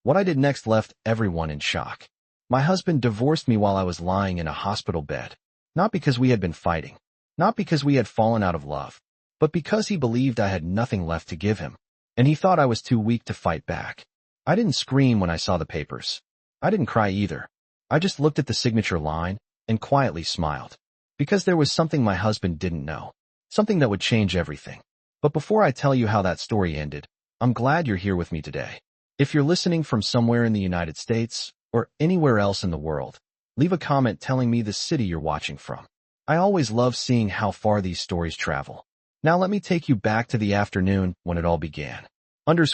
What I did next left everyone in shock. My husband divorced me while I was lying in a hospital bed. Not because we had been fighting. Not because we had fallen out of love. But because he believed I had nothing left to give him. And he thought I was too weak to fight back. I didn't scream when I saw the papers. I didn't cry either. I just looked at the signature line and quietly smiled. Because there was something my husband didn't know. Something that would change everything. But before I tell you how that story ended, I'm glad you're here with me today. If you're listening from somewhere in the United States or anywhere else in the world, leave a comment telling me the city you're watching from. I always love seeing how far these stories travel. Now let me take you back to the afternoon when it all began. The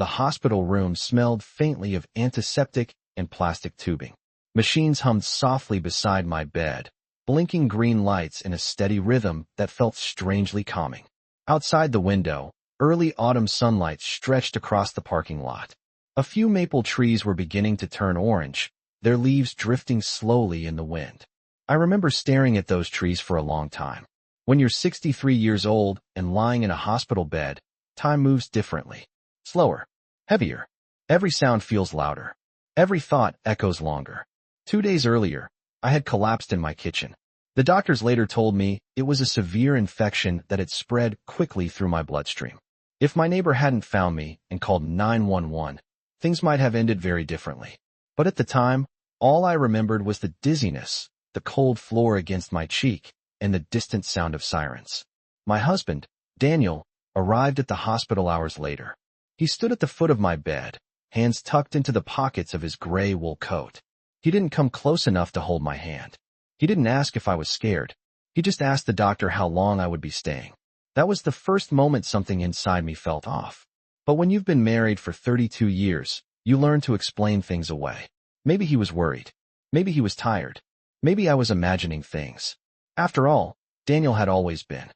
hospital room smelled faintly of antiseptic and plastic tubing. Machines hummed softly beside my bed, blinking green lights in a steady rhythm that felt strangely calming. Outside the window, early autumn sunlight stretched across the parking lot. A few maple trees were beginning to turn orange, their leaves drifting slowly in the wind. I remember staring at those trees for a long time. When you're 63 years old and lying in a hospital bed, time moves differently. Slower. Heavier. Every sound feels louder. Every thought echoes longer. 2 days earlier, I had collapsed in my kitchen. The doctors later told me it was a severe infection that had spread quickly through my bloodstream. If my neighbor hadn't found me and called 911, things might have ended very differently. But at the time, all I remembered was the dizziness, the cold floor against my cheek, and the distant sound of sirens. My husband, Daniel, arrived at the hospital hours later. He stood at the foot of my bed, hands tucked into the pockets of his gray wool coat. He didn't come close enough to hold my hand. He didn't ask if I was scared. He just asked the doctor how long I would be staying. That was the first moment something inside me felt off. But when you've been married for 32 years, you learn to explain things away. Maybe he was worried. Maybe he was tired. Maybe I was imagining things. After all, Daniel had always been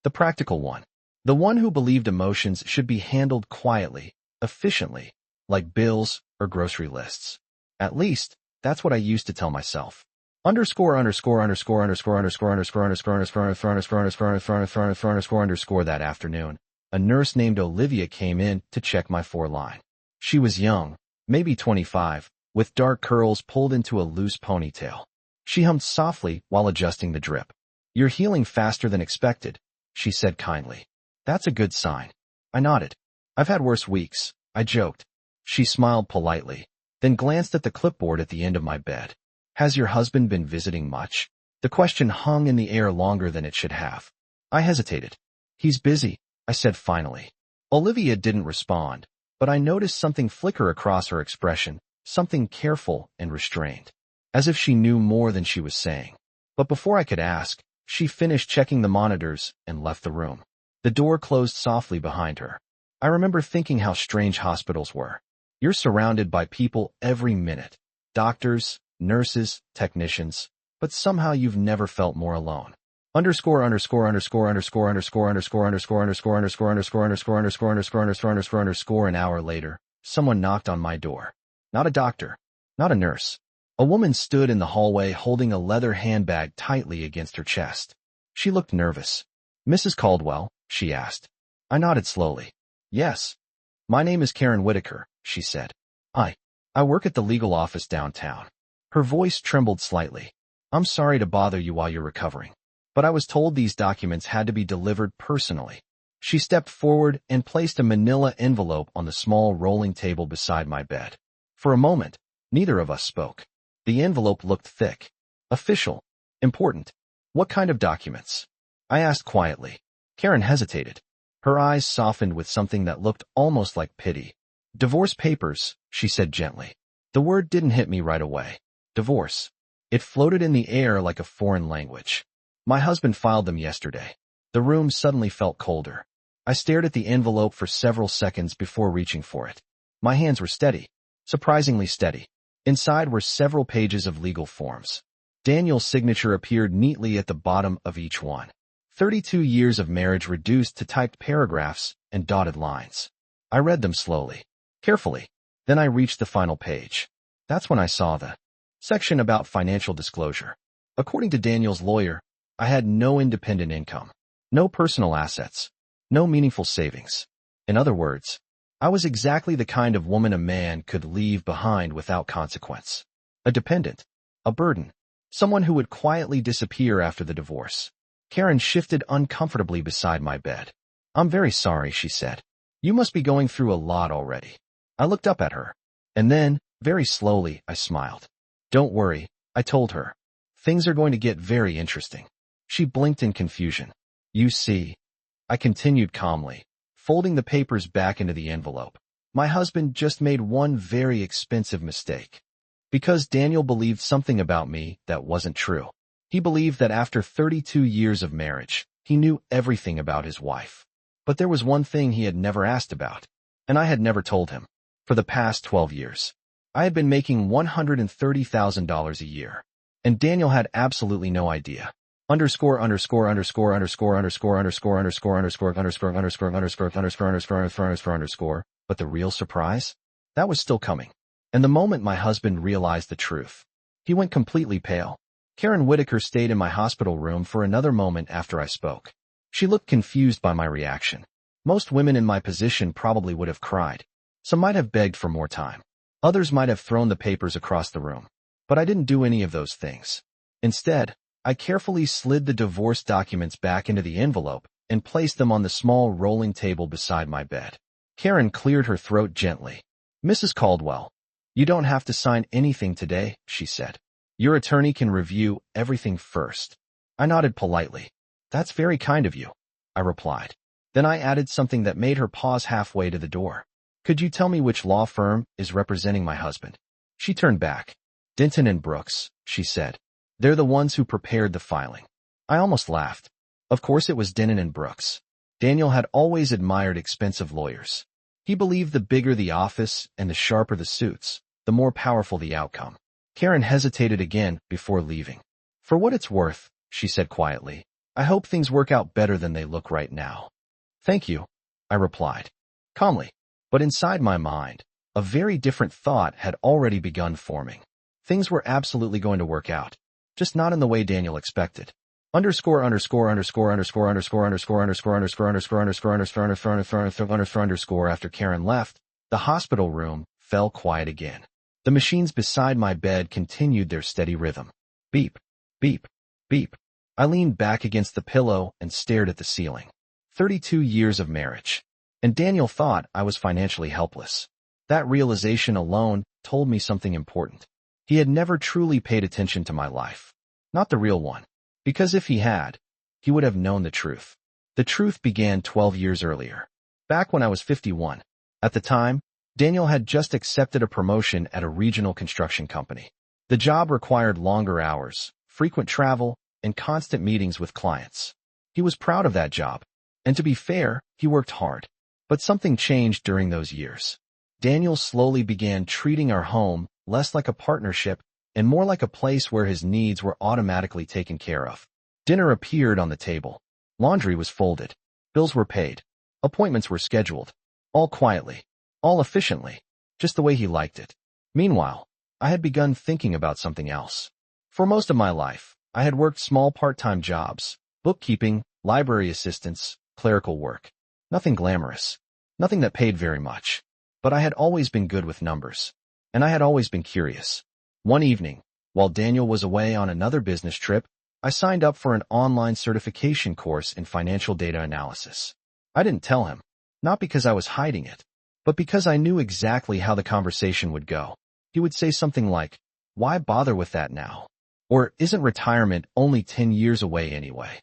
the practical one. The one who believed emotions should be handled quietly, efficiently, like bills or grocery lists. At least, that's what I used to tell myself. The afternoon, a nurse named Olivia came in to check my foreline. She was young, maybe 25, with dark curls pulled into a loose ponytail. She hummed softly while adjusting the drip. "You're healing faster than expected," she said kindly. "That's a good sign." I nodded. "I've had worse weeks," I joked. She smiled politely, then glanced at the clipboard at the end of my bed. "Has your husband been visiting much?" The question hung in the air longer than it should have. I hesitated. "He's busy," I said finally. Olivia didn't respond, but I noticed something flicker across her expression, something careful and restrained, as if she knew more than she was saying. But before I could ask, she finished checking the monitors and left the room. The door closed softly behind her. I remember thinking how strange hospitals were. You're surrounded by people every minute. Doctors, nurses, technicians, but somehow you've never felt more alone. An hour later, someone knocked on my door. Not a doctor, not a nurse. A woman stood in the hallway holding a leather handbag tightly against her chest. She looked nervous. "Mrs. Caldwell?" she asked. I nodded slowly. "Yes. My name is Karen Whitaker," she said. I work at the legal office downtown." Her voice trembled slightly. "I'm sorry to bother you while you're recovering, but I was told these documents had to be delivered personally." She stepped forward and placed a manila envelope on the small rolling table beside my bed. For a moment, neither of us spoke. The envelope looked thick. Official. Important. "What kind of documents?" I asked quietly. Karen hesitated. Her eyes softened with something that looked almost like pity. "Divorce papers," she said gently. The word didn't hit me right away. Divorce. It floated in the air like a foreign language. "My husband filed them yesterday." The room suddenly felt colder. I stared at the envelope for several seconds before reaching for it. My hands were steady. Surprisingly steady. Inside were several pages of legal forms. Daniel's signature appeared neatly at the bottom of each one. 32 years of marriage reduced to typed paragraphs and dotted lines. I read them slowly, carefully. Then I reached the final page. That's when I saw the section about financial disclosure. According to Daniel's lawyer, I had no independent income, no personal assets, No meaningful savings. In other words, I was exactly the kind of woman a man could leave behind without consequence. A dependent. A burden. Someone who would quietly disappear after the divorce. Karen shifted uncomfortably beside my bed. I'm very sorry, she said. You must be going through a lot already. I looked up at her. And then, very slowly, I smiled. Don't worry, I told her. Things are going to get very interesting. She blinked in confusion. You see, I continued calmly, folding the papers back into the envelope. My husband just made one very expensive mistake. Because Daniel believed something about me that wasn't true. He believed that after 32 years of marriage, he knew everything about his wife. But there was one thing he had never asked about, and I had never told him. For the past 12 years, I had been making $130,000 a year, and Daniel had absolutely no idea. Underscore. But the real surprise? That was still coming. And the moment my husband realized the truth, he went completely pale. Karen Whitaker stayed in my hospital room for another moment after I spoke. She looked confused by my reaction. Most women in my position probably would have cried. Some might have begged for more time. Others might have thrown the papers across the room. But I didn't do any of those things. Instead, I carefully slid the divorce documents back into the envelope and placed them on the small rolling table beside my bed. Karen cleared her throat gently. Mrs. Caldwell, you don't have to sign anything today, she said. Your attorney can review everything first. I nodded politely. That's very kind of you, I replied. Then I added something that made her pause halfway to the door. Could you tell me which law firm is representing my husband? She turned back. Denton and Brooks, she said. They're the ones who prepared the filing. I almost laughed. Of course it was Denton and Brooks. Daniel had always admired expensive lawyers. He believed the bigger the office and the sharper the suits, the more powerful the outcome. Karen hesitated again before leaving. For what it's worth, she said quietly, I hope things work out better than they look right now. Thank you, I replied, calmly. But inside my mind, a very different thought had already begun forming. Things were absolutely going to work out, just not in the way Daniel expected. Underscore. After Karen left, the hospital room fell quiet again. The machines beside my bed continued their steady rhythm. Beep, beep, beep. I leaned back against the pillow and stared at the ceiling. 32 years of marriage. And Daniel thought I was financially helpless. That realization alone told me something important. He had never truly paid attention to my life. Not the real one. Because if he had, he would have known the truth. The truth began 12 years earlier. Back when I was 51. At the time, Daniel had just accepted a promotion at a regional construction company. The job required longer hours, frequent travel, and constant meetings with clients. He was proud of that job. And to be fair, he worked hard. But something changed during those years. Daniel slowly began treating our home less like a partnership and more like a place where his needs were automatically taken care of. Dinner appeared on the table. Laundry was folded. Bills were paid. Appointments were scheduled. All quietly. All efficiently. Just the way he liked it. Meanwhile, I had begun thinking about something else. For most of my life, I had worked small part-time jobs, bookkeeping, library assistants, clerical work. Nothing glamorous. Nothing that paid very much. But I had always been good with numbers. And I had always been curious. One evening, while Daniel was away on another business trip, I signed up for an online certification course in financial data analysis. I didn't tell him, not because I was hiding it, but because I knew exactly how the conversation would go. He would say something like, why bother with that now? Or isn't retirement only 10 years away anyway?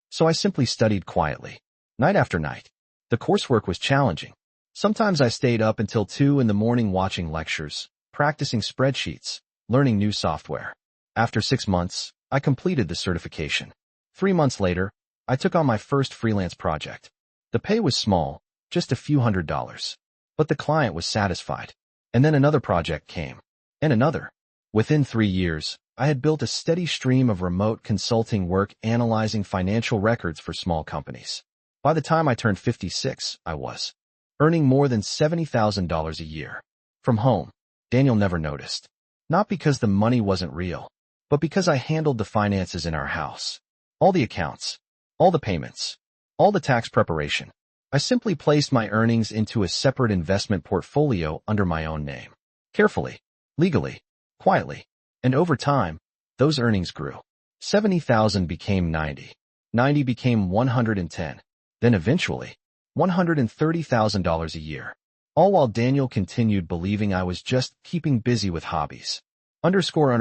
So I simply studied quietly, night after night. The coursework was challenging. Sometimes I stayed up until 2 in the morning watching lectures, practicing spreadsheets, learning new software. After 6 months, I completed the certification. 3 months later, I took on my first freelance project. The pay was small, just a few $100s. But the client was satisfied. And then another project came. And another. Within 3 years, I had built a steady stream of remote consulting work analyzing financial records for small companies. By the time I turned 56, I was earning more than $70,000 a year. From home, Daniel never noticed. Not because the money wasn't real, but because I handled the finances in our house. All the accounts, all the payments, all the tax preparation. I simply placed my earnings into a separate investment portfolio under my own name. Carefully, legally, quietly, and over time, those earnings grew. 70,000 became 90. 90 became 110. Then eventually, $130,000 a year. All while Daniel continued believing I was just keeping busy with hobbies. Underscore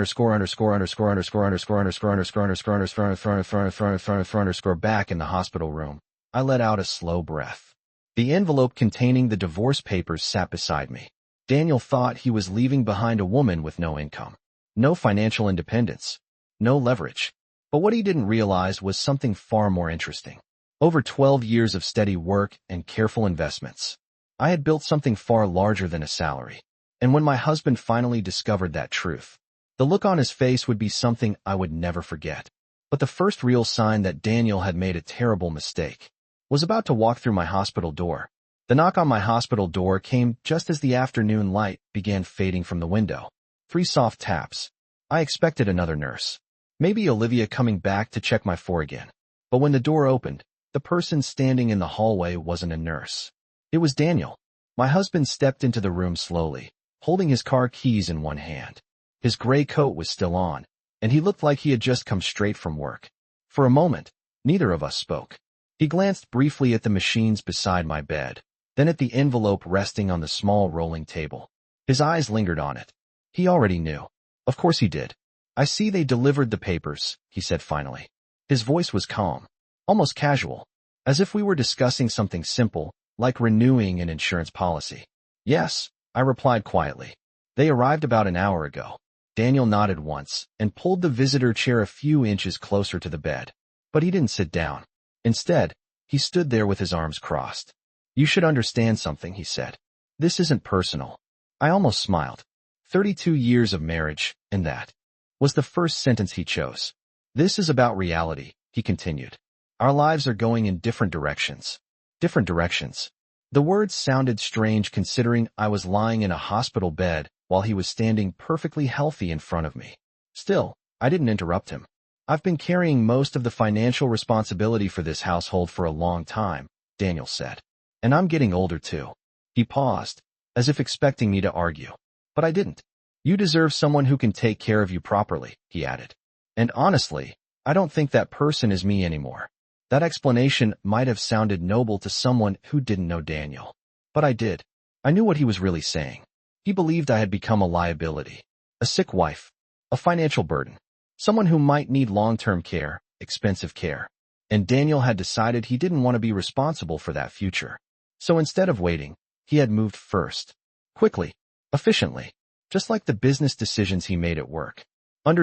back in the hospital room, I let out a slow breath. The envelope containing the divorce papers sat beside me. Daniel thought he was leaving behind a woman with no income, no financial independence, no leverage. But what he didn't realize was something far more interesting. Over 12 years of steady work and careful investments, I had built something far larger than a salary. And when my husband finally discovered that truth, the look on his face would be something I would never forget. But the first real sign that Daniel had made a terrible mistake was about to walk through my hospital door. The knock on my hospital door came just as the afternoon light began fading from the window. 3 soft taps. I expected another nurse. Maybe Olivia coming back to check my foregut. But when the door opened, the person standing in the hallway wasn't a nurse. It was Daniel. My husband stepped into the room slowly, holding his car keys in one hand. His gray coat was still on, and he looked like he had just come straight from work. For a moment, neither of us spoke. He glanced briefly at the machines beside my bed, then at the envelope resting on the small rolling table. His eyes lingered on it. He already knew. Of course he did. I see they delivered the papers, he said finally. His voice was calm, almost casual, as if we were discussing something simple, like renewing an insurance policy. Yes, I replied quietly. They arrived about an hour ago. Daniel nodded once and pulled the visitor chair a few inches closer to the bed. But he didn't sit down. Instead, he stood there with his arms crossed. You should understand something, he said. This isn't personal. I almost smiled. 32 years of marriage, and that was the first sentence he chose. This is about reality, he continued. Our lives are going in different directions. Different directions. The words sounded strange considering I was lying in a hospital bed while he was standing perfectly healthy in front of me. Still, I didn't interrupt him. I've been carrying most of the financial responsibility for this household for a long time, Daniel said. And I'm getting older too. He paused, as if expecting me to argue. But I didn't. You deserve someone who can take care of you properly, he added. And honestly, I don't think that person is me anymore. That explanation might have sounded noble to someone who didn't know Daniel. But I did. I knew what he was really saying. He believed I had become a liability, a sick wife, a financial burden, someone who might need long-term care, expensive care. And Daniel had decided he didn't want to be responsible for that future. So instead of waiting, he had moved first. Quickly, efficiently, just like the business decisions he made at work. I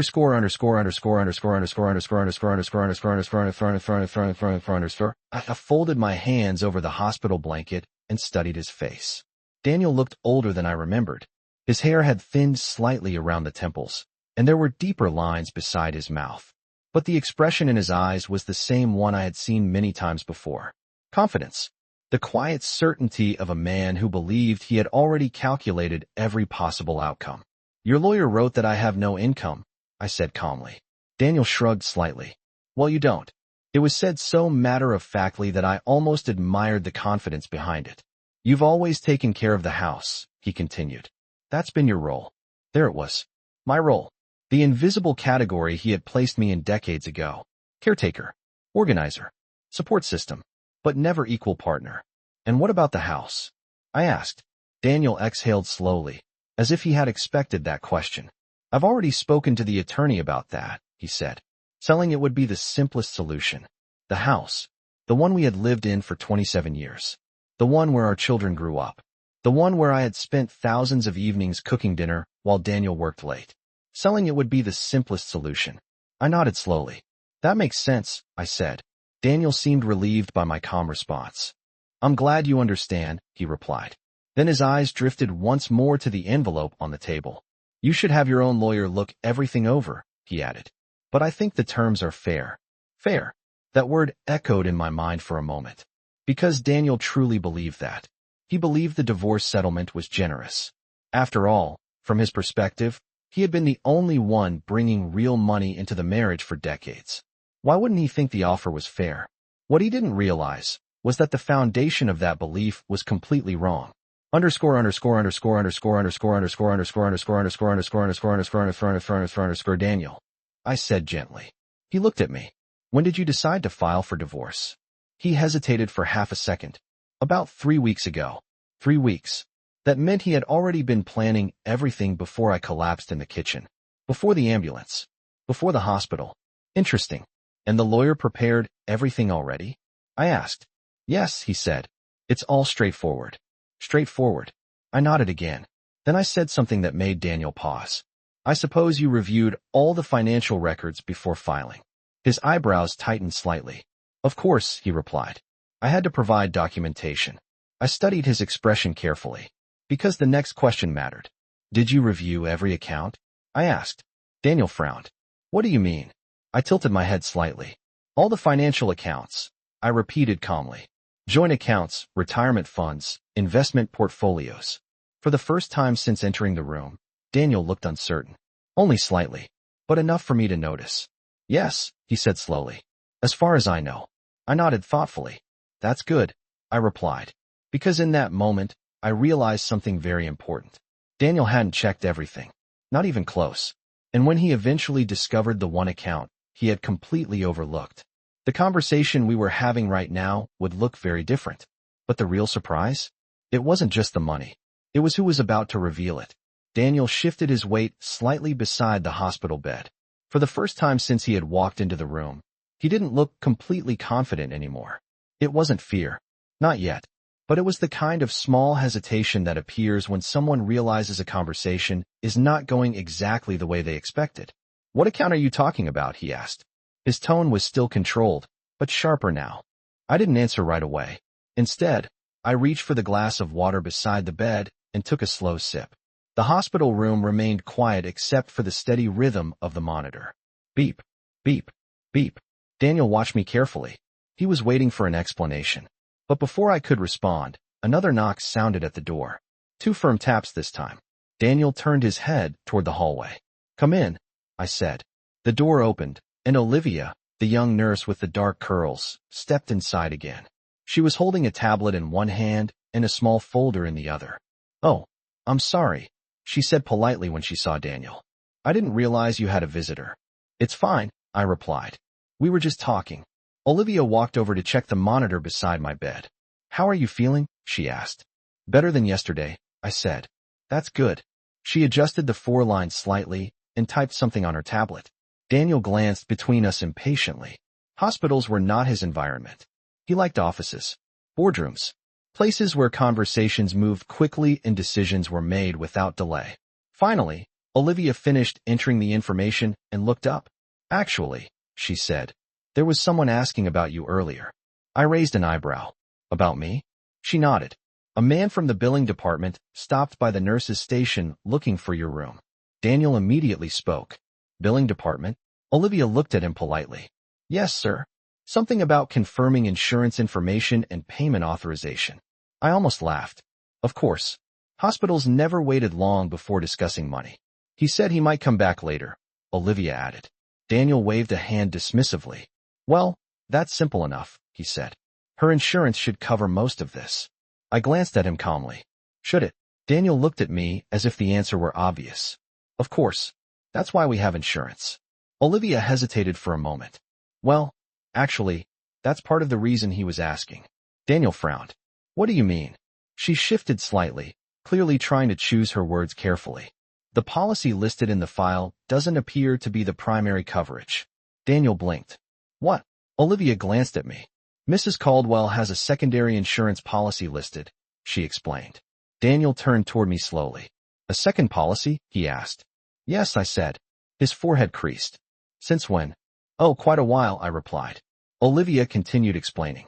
folded my hands over the hospital blanket and studied his face. Daniel looked older than I remembered. His hair had thinned slightly around the temples, and there were deeper lines beside his mouth. But the expression in his eyes was the same one I had seen many times before. Confidence. The quiet certainty of a man who believed he had already calculated every possible outcome. Your lawyer wrote that I have no income, I said calmly. Daniel shrugged slightly. Well, you don't. It was said so matter-of-factly that I almost admired the confidence behind it. You've always taken care of the house, he continued. That's been your role. There it was. My role. The invisible category he had placed me in decades ago. Caretaker. Organizer. Support system. But never equal partner. And what about the house? I asked. Daniel exhaled slowly, as if he had expected that question. I've already spoken to the attorney about that, he said. Selling it would be the simplest solution. The house. The one we had lived in for 27 years. The one where our children grew up. The one where I had spent thousands of evenings cooking dinner while Daniel worked late. Selling it would be the simplest solution. I nodded slowly. That makes sense, I said. Daniel seemed relieved by my calm response. I'm glad you understand, he replied. Then his eyes drifted once more to the envelope on the table. You should have your own lawyer look everything over, he added. But I think the terms are fair. Fair. That word echoed in my mind for a moment. Because Daniel truly believed that. He believed the divorce settlement was generous. After all, from his perspective, he had been the only one bringing real money into the marriage for decades. Why wouldn't he think the offer was fair? What he didn't realize was that the foundation of that belief was completely wrong. Underscore underscore underscore underscore underscore underscore underscore underscore underscore underscore underscore underscore underscore underscore underscore Daniel, I said gently. He looked at me. When did you decide to file for divorce? He hesitated for half a second. About 3 weeks ago. 3 weeks. That meant he had already been planning everything before I collapsed in the kitchen. Before the ambulance. Before the hospital. Interesting. And the lawyer prepared everything already? I asked. Yes, he said. It's all straightforward. Straightforward. I nodded again. Then I said something that made Daniel pause. I suppose you reviewed all the financial records before filing. His eyebrows tightened slightly. Of course, he replied. I had to provide documentation. I studied his expression carefully. Because the next question mattered. Did you review every account? I asked. Daniel frowned. What do you mean? I tilted my head slightly. All the financial accounts. I repeated calmly. Joint accounts, retirement funds, investment portfolios. For the first time since entering the room, Daniel looked uncertain. Only slightly, but enough for me to notice. Yes, he said slowly. As far as I know. I nodded thoughtfully. That's good, I replied. Because in that moment, I realized something very important. Daniel hadn't checked everything. Not even close. And when he eventually discovered the one account, he had completely overlooked. The conversation we were having right now would look very different. But the real surprise? It wasn't just the money. It was who was about to reveal it. Daniel shifted his weight slightly beside the hospital bed. For the first time since he had walked into the room, he didn't look completely confident anymore. It wasn't fear. Not yet. But it was the kind of small hesitation that appears when someone realizes a conversation is not going exactly the way they expected. What account are you talking about? He asked. His tone was still controlled, but sharper now. I didn't answer right away. Instead, I reached for the glass of water beside the bed and took a slow sip. The hospital room remained quiet except for the steady rhythm of the monitor. Beep, beep, beep. Daniel watched me carefully. He was waiting for an explanation. But before I could respond, another knock sounded at the door. 2 firm taps this time. Daniel turned his head toward the hallway. Come in, I said. The door opened, and Olivia, the young nurse with the dark curls, stepped inside again. She was holding a tablet in one hand and a small folder in the other. Oh, I'm sorry, she said politely when she saw Daniel. I didn't realize you had a visitor. It's fine, I replied. We were just talking. Olivia walked over to check the monitor beside my bed. How are you feeling? She asked. Better than yesterday, I said. That's good. She adjusted the 4 lines slightly and typed something on her tablet. Daniel glanced between us impatiently. Hospitals were not his environment. He liked offices, boardrooms, places where conversations moved quickly and decisions were made without delay. Finally, Olivia finished entering the information and looked up. Actually, she said, there was someone asking about you earlier. I raised an eyebrow. About me? She nodded. A man from the billing department stopped by the nurse's station looking for your room. Daniel immediately spoke. Billing department? Olivia looked at him politely. Yes, sir. Something about confirming insurance information and payment authorization. I almost laughed. Of course. Hospitals never waited long before discussing money. He said he might come back later, Olivia added. Daniel waved a hand dismissively. Well, that's simple enough, he said. Her insurance should cover most of this. I glanced at him calmly. Should it? Daniel looked at me as if the answer were obvious. Of course. That's why we have insurance. Olivia hesitated for a moment. Well, actually, that's part of the reason he was asking. Daniel frowned. What do you mean? She shifted slightly, clearly trying to choose her words carefully. The policy listed in the file doesn't appear to be the primary coverage. Daniel blinked. What? Olivia glanced at me. Mrs. Caldwell has a secondary insurance policy listed, she explained. Daniel turned toward me slowly. A second policy? He asked. Yes, I said. His forehead creased. Since when? Oh, quite a while, I replied. Olivia continued explaining.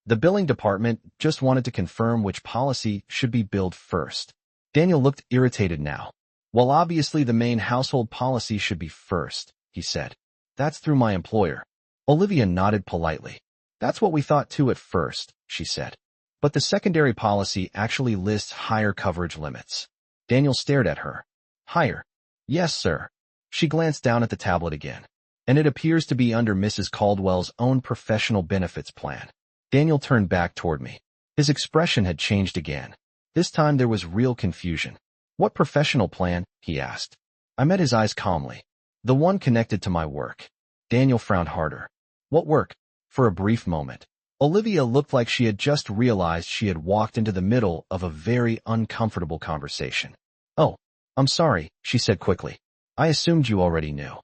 The billing department just wanted to confirm which policy should be billed first. Daniel looked irritated now. Well, obviously the main household policy should be first, he said. That's through my employer. Olivia nodded politely. That's what we thought too at first, she said. But the secondary policy actually lists higher coverage limits. Daniel stared at her. Higher? Yes, sir. She glanced down at the tablet again. And it appears to be under Mrs. Caldwell's own professional benefits plan. Daniel turned back toward me. His expression had changed again. This time there was real confusion. What professional plan? He asked. I met his eyes calmly. The one connected to my work. Daniel frowned harder. What work? For a brief moment, Olivia looked like she had just realized she had walked into the middle of a very uncomfortable conversation. Oh, I'm sorry, she said quickly. I assumed you already knew.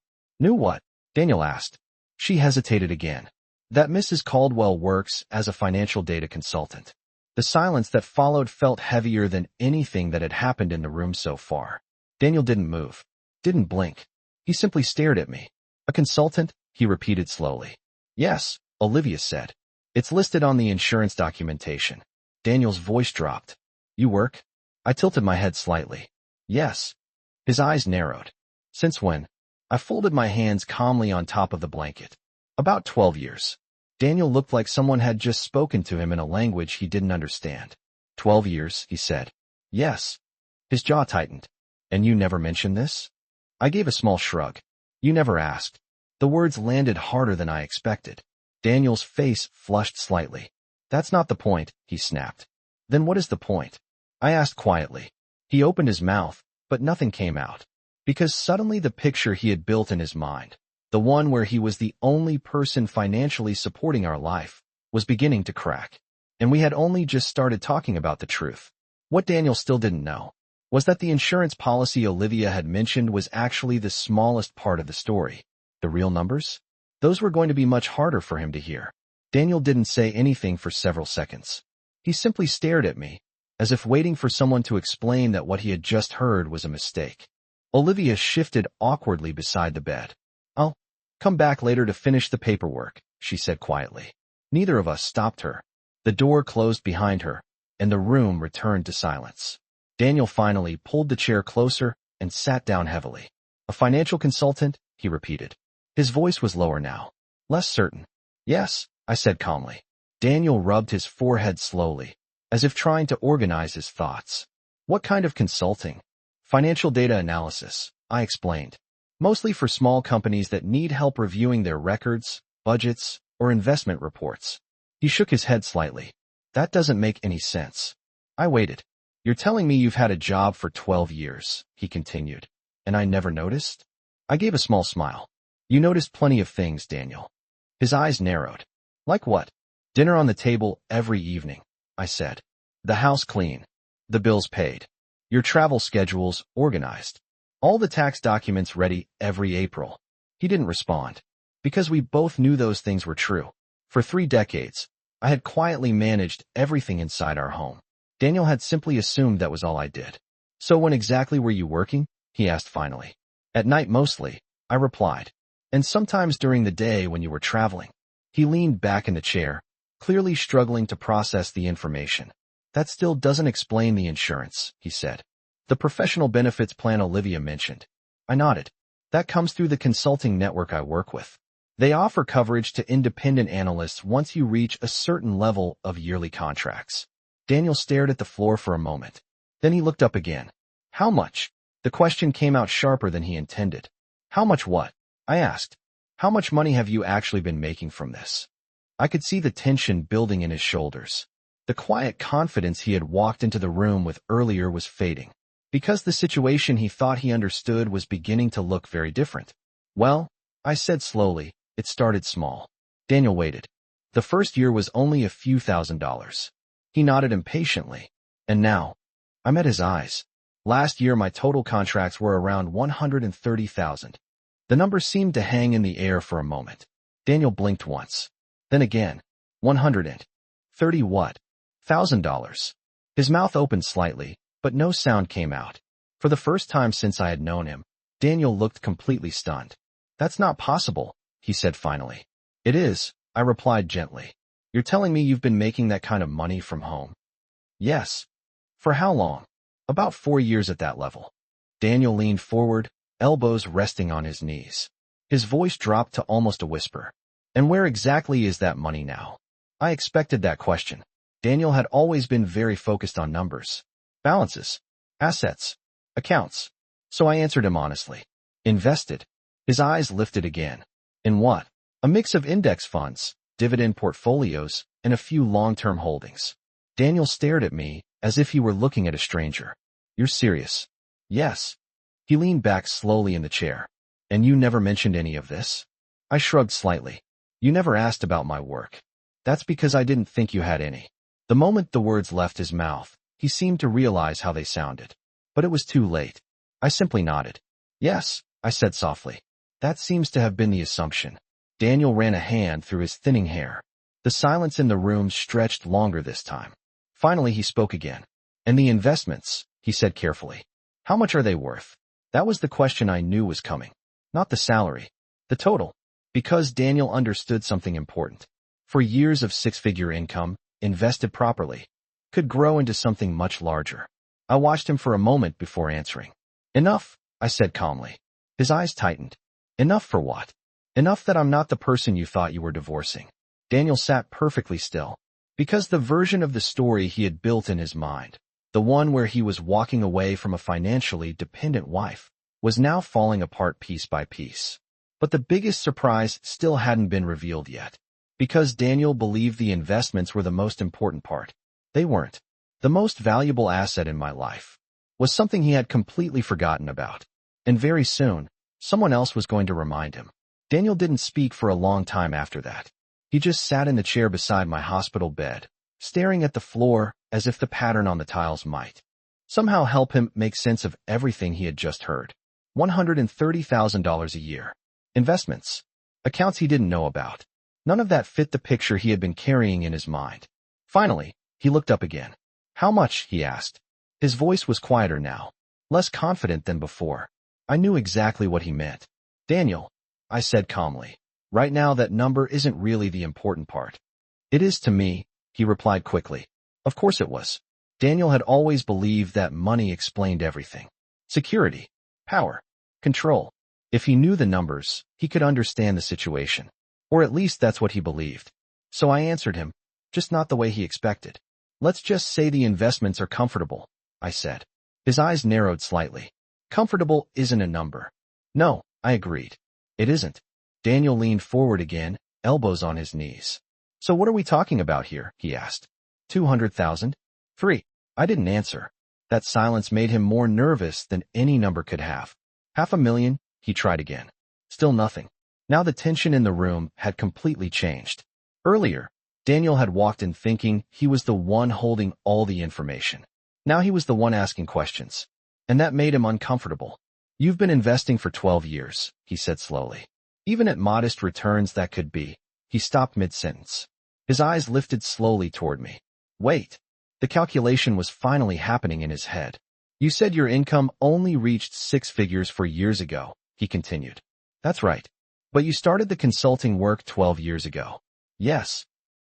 Knew what? Daniel asked. She hesitated again. That Mrs. Caldwell works as a financial data consultant. The silence that followed felt heavier than anything that had happened in the room so far. Daniel didn't move. Didn't blink. He simply stared at me. A consultant? He repeated slowly. Yes, Olivia said. It's listed on the insurance documentation. Daniel's voice dropped. You work? I tilted my head slightly. Yes. His eyes narrowed. Since when? I folded my hands calmly on top of the blanket. About 12 years. Daniel looked like someone had just spoken to him in a language he didn't understand. 12 years, he said. Yes. His jaw tightened. And you never mentioned this? I gave a small shrug. You never asked. The words landed harder than I expected. Daniel's face flushed slightly. That's not the point, he snapped. Then what is the point? I asked quietly. He opened his mouth, but nothing came out. Because suddenly the picture he had built in his mind, the one where he was the only person financially supporting our life, was beginning to crack. And we had only just started talking about the truth. What Daniel still didn't know was that the insurance policy Olivia had mentioned was actually the smallest part of the story. The real numbers? Those were going to be much harder for him to hear. Daniel didn't say anything for several seconds. He simply stared at me, as if waiting for someone to explain that what he had just heard was a mistake. Olivia shifted awkwardly beside the bed. I'll come back later to finish the paperwork, she said quietly. Neither of us stopped her. The door closed behind her, and the room returned to silence. Daniel finally pulled the chair closer and sat down heavily. A financial consultant? He repeated. His voice was lower now, less certain. Yes, I said calmly. Daniel rubbed his forehead slowly, as if trying to organize his thoughts. What kind of consulting? Financial data analysis, I explained. Mostly for small companies that need help reviewing their records, budgets, or investment reports. He shook his head slightly. That doesn't make any sense. I waited. You're telling me you've had a job for 12 years, he continued, and I never noticed? I gave a small smile. You noticed plenty of things, Daniel. His eyes narrowed. Like what? Dinner on the table every evening, I said. The house clean. The bills paid. Your travel schedules organized. All the tax documents ready every April. He didn't respond. Because we both knew those things were true. For 3 decades, I had quietly managed everything inside our home. Daniel had simply assumed that was all I did. So when exactly were you working? He asked finally. At night mostly, I replied. And sometimes during the day when you were traveling. He leaned back in the chair, clearly struggling to process the information. That still doesn't explain the insurance, he said. The professional benefits plan Olivia mentioned. I nodded. That comes through the consulting network I work with. They offer coverage to independent analysts once you reach a certain level of yearly contracts. Daniel stared at the floor for a moment. Then he looked up again. How much? The question came out sharper than he intended. How much what? I asked. How much money have you actually been making from this? I could see the tension building in his shoulders. The quiet confidence he had walked into the room with earlier was fading. Because the situation he thought he understood was beginning to look very different. Well, I said slowly, it started small. Daniel waited. The first year was only a few $1,000s. He nodded impatiently. And now? I met his eyes. Last year my total contracts were around 130,000. The number seemed to hang in the air for a moment. Daniel blinked once. Then again. 130 what? $1,000. His mouth opened slightly, but no sound came out. For the first time since I had known him, Daniel looked completely stunned. That's not possible, he said finally. It is, I replied gently. You're telling me you've been making that kind of money from home? Yes. For how long? About 4 years at that level. Daniel leaned forward, elbows resting on his knees. His voice dropped to almost a whisper. And where exactly is that money now? I expected that question. Daniel had always been very focused on numbers. Balances. Assets. Accounts. So I answered him honestly. Invested. His eyes lifted again. In what? A mix of index funds, dividend portfolios, and a few long-term holdings. Daniel stared at me as if he were looking at a stranger. You're serious? Yes. He leaned back slowly in the chair. And you never mentioned any of this? I shrugged slightly. You never asked about my work. That's because I didn't think you had any. The moment the words left his mouth, he seemed to realize how they sounded. But it was too late. I simply nodded. Yes, I said softly. That seems to have been the assumption. Daniel ran a hand through his thinning hair. The silence in the room stretched longer this time. Finally, he spoke again. And the investments, he said carefully. How much are they worth? That was the question I knew was coming. Not the salary. The total. Because Daniel understood something important. For years of six-figure income, invested properly, could grow into something much larger. I watched him for a moment before answering. Enough, I said calmly. His eyes tightened. Enough for what? Enough that I'm not the person you thought you were divorcing. Daniel sat perfectly still. Because the version of the story he had built in his mind, the one where he was walking away from a financially dependent wife, was now falling apart piece by piece. But the biggest surprise still hadn't been revealed yet. Because Daniel believed the investments were the most important part. They weren't. The most valuable asset in my life was something he had completely forgotten about. And very soon, someone else was going to remind him. Daniel didn't speak for a long time after that. He just sat in the chair beside my hospital bed, staring at the floor as if the pattern on the tiles might somehow help him make sense of everything he had just heard. $130,000 a year. Investments. Accounts he didn't know about. None of that fit the picture he had been carrying in his mind. Finally, he looked up again. How much? He asked. His voice was quieter now, less confident than before. I knew exactly what he meant. Daniel, I said calmly. Right now that number isn't really the important part. It is to me, he replied quickly. Of course it was. Daniel had always believed that money explained everything. Security, power, control. If he knew the numbers, he could understand the situation. Or at least that's what he believed. So I answered him, just not the way he expected. Let's just say the investments are comfortable, I said. His eyes narrowed slightly. Comfortable isn't a number. No, I agreed. It isn't. Daniel leaned forward again, elbows on his knees. So what are we talking about here? He asked. 200,000? 3. I didn't answer. That silence made him more nervous than any number could have. 500,000, he tried again. Still nothing. Now the tension in the room had completely changed. Earlier, Daniel had walked in thinking he was the one holding all the information. Now he was the one asking questions. And that made him uncomfortable. You've been investing for 12 years, he said slowly. Even at modest returns that could be. He stopped mid-sentence. His eyes lifted slowly toward me. Wait. The calculation was finally happening in his head. You said your income only reached six figures 4 years ago, he continued. That's right. But you started the consulting work 12 years ago. Yes.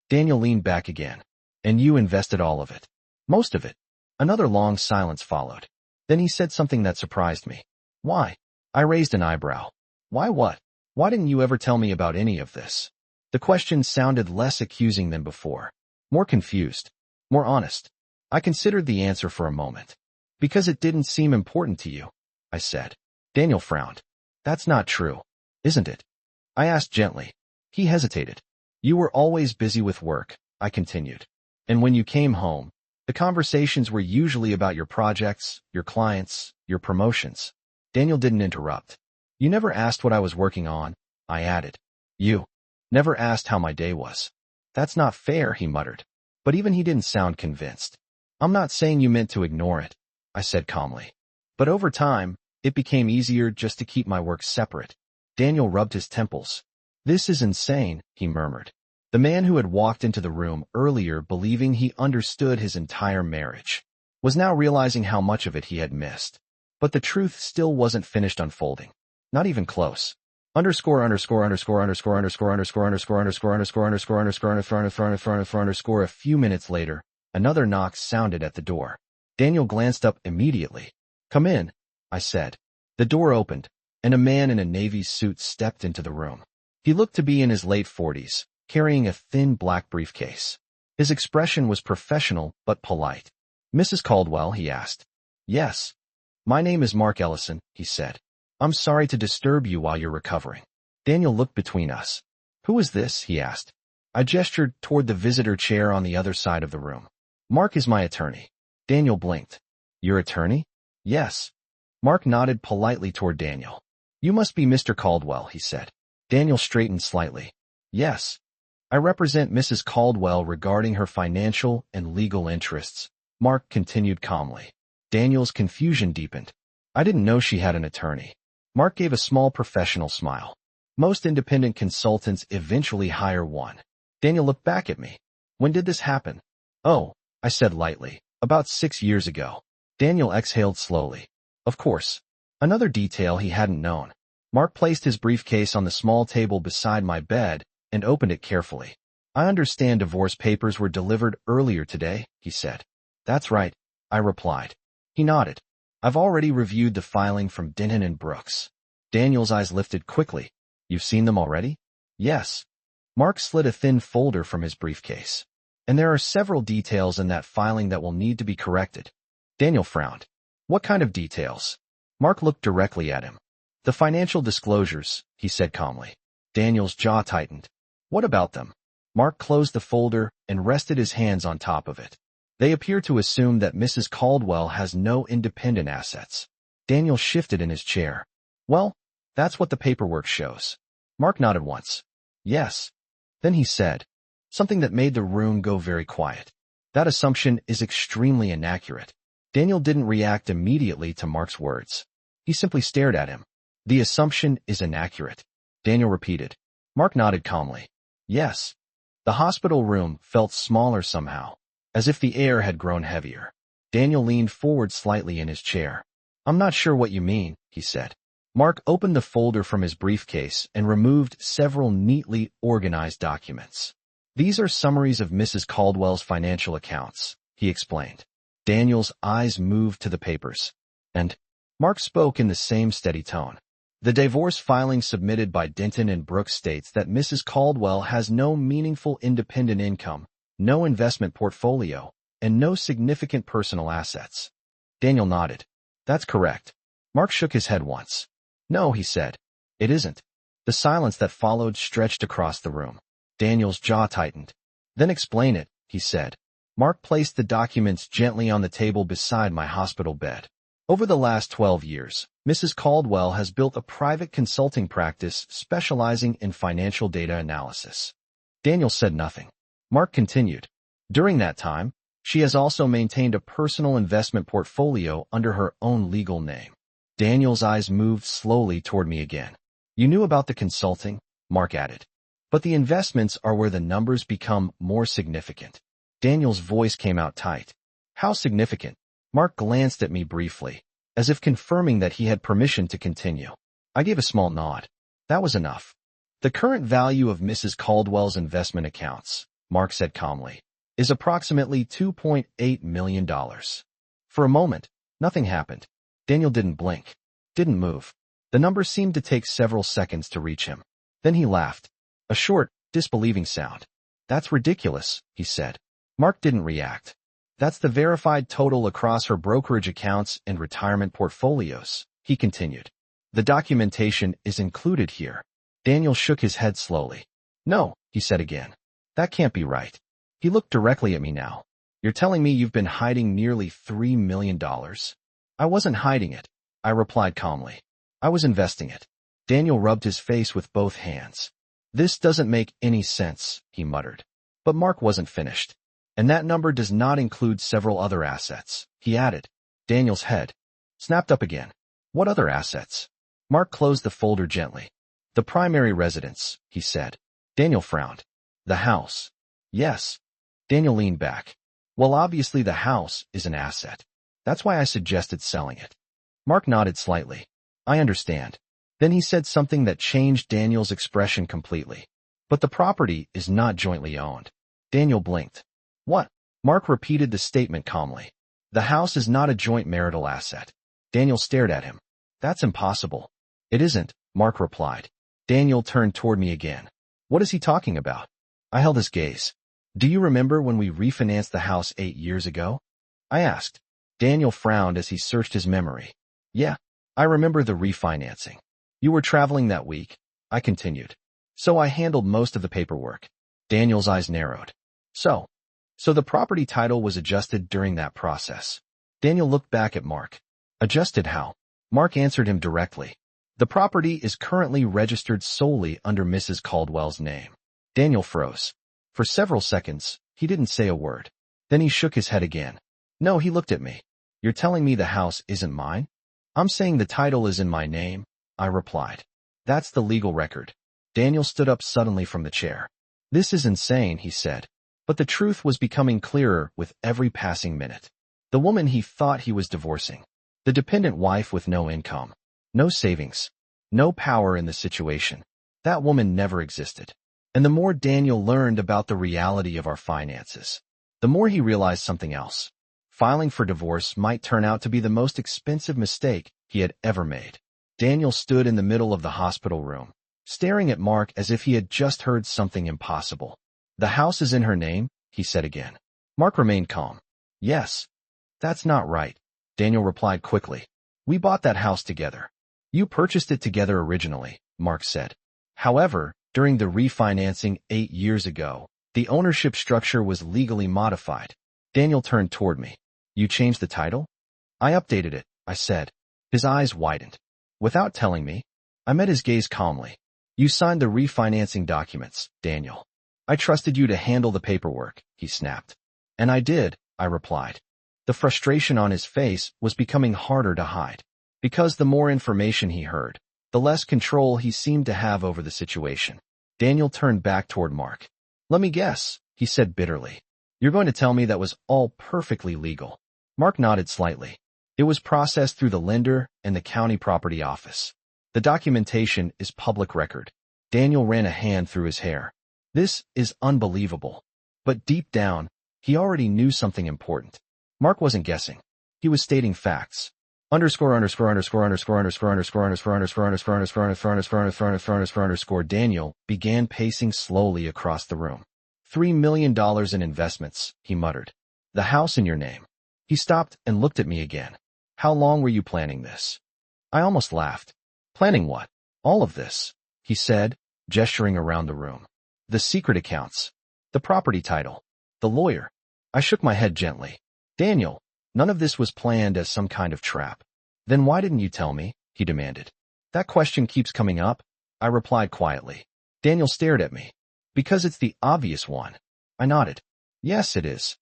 Daniel leaned back again. And you invested all of it. Most of it. Another long silence followed. Then he said something that surprised me. Why? I raised an eyebrow. Why what? Why didn't you ever tell me about any of this? The question sounded less accusing than before. More confused. More honest. I considered the answer for a moment. Because it didn't seem important to you, I said. Daniel frowned. That's not true, isn't it? I asked gently. He hesitated. You were always busy with work, I continued. And when you came home, the conversations were usually about your projects, your clients, your promotions. Daniel didn't interrupt. You never asked what I was working on, I added. You never asked how my day was. That's not fair, he muttered. But even he didn't sound convinced. I'm not saying you meant to ignore it, I said calmly. But over time, it became easier just to keep my work separate. Daniel rubbed his temples. This is insane, he murmured. The man who had walked into the room earlier believing he understood his entire marriage was now realizing how much of it he had missed. But the truth still wasn't finished unfolding. Not even close. Underscore a few minutes later, another knock sounded at the door. Daniel glanced up immediately. Come in, I said. The door opened, and a man in a navy suit stepped into the room. He looked to be in his late 40s, carrying a thin black briefcase. His expression was professional but polite. Mrs. Caldwell, he asked. Yes. My name is Mark Ellison, he said. I'm sorry to disturb you while you're recovering. Daniel looked between us. Who is this? He asked. I gestured toward the visitor chair on the other side of the room. Mark is my attorney. Daniel blinked. Your attorney? Yes. Mark nodded politely toward Daniel. You must be Mr. Caldwell, he said. Daniel straightened slightly. Yes. I represent Mrs. Caldwell regarding her financial and legal interests, Mark continued calmly. Daniel's confusion deepened. I didn't know she had an attorney. Mark gave a small professional smile. Most independent consultants eventually hire one. Daniel looked back at me. When did this happen? Oh, I said lightly. About 6 years ago. Daniel exhaled slowly. Of course. Another detail he hadn't known. Mark placed his briefcase on the small table beside my bed and opened it carefully. I understand divorce papers were delivered earlier today, he said. That's right, I replied. He nodded. I've already reviewed the filing from Denton and Brooks. Daniel's eyes lifted quickly. You've seen them already? Yes. Mark slid a thin folder from his briefcase. And there are several details in that filing that will need to be corrected. Daniel frowned. What kind of details? Mark looked directly at him. The financial disclosures, he said calmly. Daniel's jaw tightened. What about them? Mark closed the folder and rested his hands on top of it. They appear to assume that Mrs. Caldwell has no independent assets. Daniel shifted in his chair. Well, that's what the paperwork shows. Mark nodded once. Yes. Then he said, something that made the room go very quiet. That assumption is extremely inaccurate. Daniel didn't react immediately to Mark's words. He simply stared at him. The assumption is inaccurate. Daniel repeated. Mark nodded calmly. Yes. The hospital room felt smaller somehow, as if the air had grown heavier. Daniel leaned forward slightly in his chair. I'm not sure what you mean, he said. Mark opened the folder from his briefcase and removed several neatly organized documents. These are summaries of Mrs. Caldwell's financial accounts, he explained. Daniel's eyes moved to the papers. And Mark spoke in the same steady tone. The divorce filing submitted by Denton and Brooks states that Mrs. Caldwell has no meaningful independent income, no investment portfolio, and no significant personal assets. Daniel nodded. That's correct. Mark shook his head once. No, he said. It isn't. The silence that followed stretched across the room. Daniel's jaw tightened. Then explain it, he said. Mark placed the documents gently on the table beside my hospital bed. Over the last 12 years, Mrs. Caldwell has built a private consulting practice specializing in financial data analysis. Daniel said nothing. Mark continued. During that time, she has also maintained a personal investment portfolio under her own legal name. Daniel's eyes moved slowly toward me again. You knew about the consulting, Mark added. But the investments are where the numbers become more significant. Daniel's voice came out tight. How significant? Mark glanced at me briefly, as if confirming that he had permission to continue. I gave a small nod. That was enough. The current value of Mrs. Caldwell's investment accounts, Mark said calmly, is approximately $2.8 million. For a moment, nothing happened. Daniel didn't blink, didn't move. The number seemed to take several seconds to reach him. Then he laughed. A short, disbelieving sound. That's ridiculous, he said. Mark didn't react. That's the verified total across her brokerage accounts and retirement portfolios, he continued. The documentation is included here. Daniel shook his head slowly. No, he said again. That can't be right. He looked directly at me now. You're telling me you've been hiding nearly $3 million? I wasn't hiding it, I replied calmly. I was investing it. Daniel rubbed his face with both hands. This doesn't make any sense, he muttered. But Mark wasn't finished. And that number does not include several other assets, he added. Daniel's head snapped up again. What other assets? Mark closed the folder gently. The primary residence, he said. Daniel frowned. The house. Yes. Daniel leaned back. Well, obviously the house is an asset. That's why I suggested selling it. Mark nodded slightly. I understand. Then he said something that changed Daniel's expression completely. But the property is not jointly owned. Daniel blinked. What? Mark repeated the statement calmly. The house is not a joint marital asset. Daniel stared at him. That's impossible. It isn't, Mark replied. Daniel turned toward me again. What is he talking about? I held his gaze. Do you remember when we refinanced the house 8 years ago? I asked. Daniel frowned as he searched his memory. Yeah, I remember the refinancing. You were traveling that week, I continued. So I handled most of the paperwork. Daniel's eyes narrowed. So the property title was adjusted during that process. Daniel looked back at Mark. Adjusted how? Mark answered him directly. The property is currently registered solely under Mrs. Caldwell's name. Daniel froze. For several seconds, he didn't say a word. Then he shook his head again. No, he looked at me. You're telling me the house isn't mine? I'm saying the title is in my name, I replied. That's the legal record. Daniel stood up suddenly from the chair. This is insane, he said. But the truth was becoming clearer with every passing minute. The woman he thought he was divorcing. The dependent wife with no income, no savings, no power in the situation. That woman never existed. And the more Daniel learned about the reality of our finances, the more he realized something else. Filing for divorce might turn out to be the most expensive mistake he had ever made. Daniel stood in the middle of the hospital room, staring at Mark as if he had just heard something impossible. The house is in her name, he said again. Mark remained calm. Yes. That's not right, Daniel replied quickly. We bought that house together. You purchased it together originally, Mark said. However, during the refinancing 8 years ago, the ownership structure was legally modified. Daniel turned toward me. You changed the title? I updated it, I said. His eyes widened. Without telling me, I met his gaze calmly. You signed the refinancing documents, Daniel. I trusted you to handle the paperwork, he snapped. And I did, I replied. The frustration on his face was becoming harder to hide. Because the more information he heard, the less control he seemed to have over the situation. Daniel turned back toward Mark. Let me guess, he said bitterly. You're going to tell me that was all perfectly legal. Mark nodded slightly. It was processed through the lender and the county property office. The documentation is public record. Daniel ran a hand through his hair. This is unbelievable. But deep down, he already knew something important. Mark wasn't guessing. He was stating facts. Daniel began pacing slowly across the room. $3 million in investments, he muttered. The house in your name. He stopped and looked at me again. How long were you planning this? I almost laughed. Planning what? All of this, he said, gesturing around the room. The secret accounts. The property title. The lawyer. I shook my head gently. Daniel, none of this was planned as some kind of trap. Then why didn't you tell me? He demanded. That question keeps coming up, I replied quietly. Daniel stared at me. Because it's the obvious one. I nodded. Yes, it is.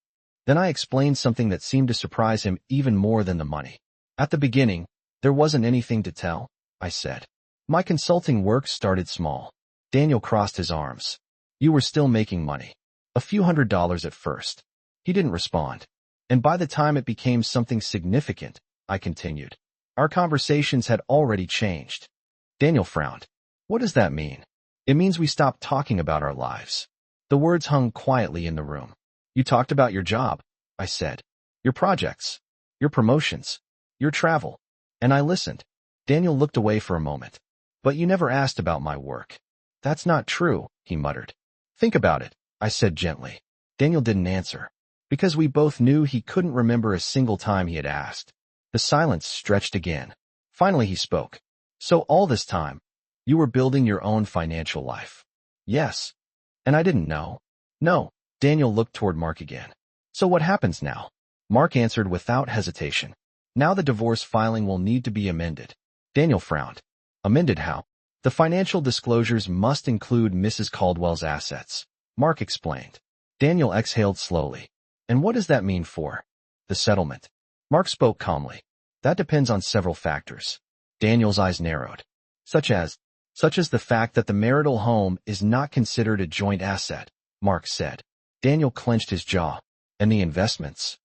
Then I explained something that seemed to surprise him even more than the money. At the beginning, there wasn't anything to tell, I said. My consulting work started small. Daniel crossed his arms. You were still making money. A few $100s at first. He didn't respond. And by the time it became something significant, I continued. Our conversations had already changed. Daniel frowned. What does that mean? It means we stopped talking about our lives. The words hung quietly in the room. You talked about your job, I said. Your projects. Your promotions. Your travel. And I listened. Daniel looked away for a moment. But you never asked about my work. That's not true, he muttered. Think about it, I said gently. Daniel didn't answer. Because we both knew he couldn't remember a single time he had asked. The silence stretched again. Finally he spoke. So all this time, you were building your own financial life. Yes. And I didn't know. No. Daniel looked toward Mark again. So what happens now? Mark answered without hesitation. Now the divorce filing will need to be amended. Daniel frowned. Amended how? The financial disclosures must include Mrs. Caldwell's assets. Mark explained. Daniel exhaled slowly. And what does that mean for the settlement? Mark spoke calmly. That depends on several factors. Daniel's eyes narrowed. Such as the fact that the marital home is not considered a joint asset, Mark said. Daniel clenched his jaw. And the investments?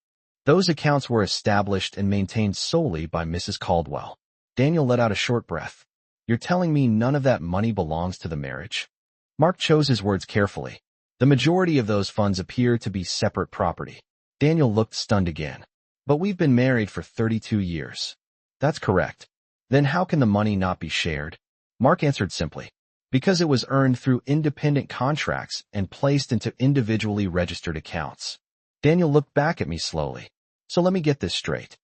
Those accounts were established and maintained solely by Mrs. Caldwell. Daniel let out a short breath. You're telling me none of that money belongs to the marriage? Mark chose his words carefully. The majority of those funds appear to be separate property. Daniel looked stunned again. But we've been married for 32 years. That's correct. Then how can the money not be shared? Mark answered simply. Because it was earned through independent contracts and placed into individually registered accounts. Daniel looked back at me slowly. So let me get this straight.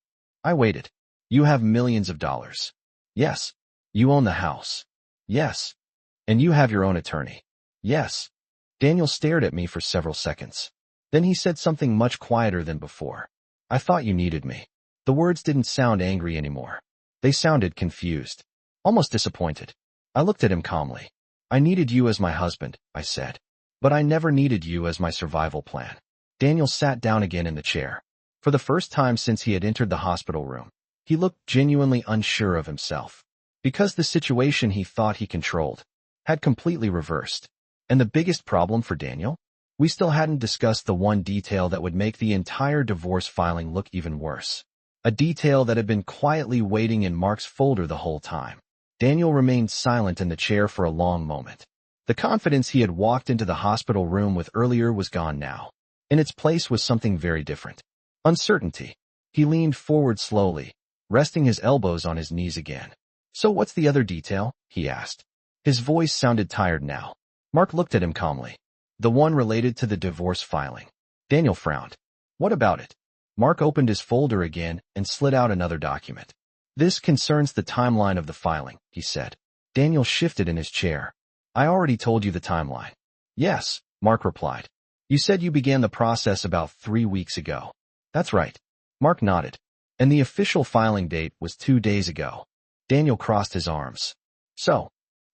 I waited. You have millions of dollars. Yes. You own the house. Yes. And you have your own attorney. Yes. Daniel stared at me for several seconds. Then he said something much quieter than before. I thought you needed me. The words didn't sound angry anymore. They sounded confused, almost disappointed. I looked at him calmly. I needed you as my husband, I said. But I never needed you as my survival plan. Daniel sat down again in the chair. For the first time since he had entered the hospital room, he looked genuinely unsure of himself. Because the situation he thought he controlled had completely reversed. And the biggest problem for Daniel? We still hadn't discussed the one detail that would make the entire divorce filing look even worse. A detail that had been quietly waiting in Mark's folder the whole time. Daniel remained silent in the chair for a long moment. The confidence he had walked into the hospital room with earlier was gone now. In its place was something very different. Uncertainty. He leaned forward slowly, resting his elbows on his knees again. So what's the other detail? He asked. His voice sounded tired now. Mark looked at him calmly. The one related to the divorce filing. Daniel frowned. What about it? Mark opened his folder again and slid out another document. This concerns the timeline of the filing, he said. Daniel shifted in his chair. I already told you the timeline. Yes, Mark replied. You said you began the process about 3 weeks ago. That's right. Mark nodded. And the official filing date was 2 days ago. Daniel crossed his arms. So,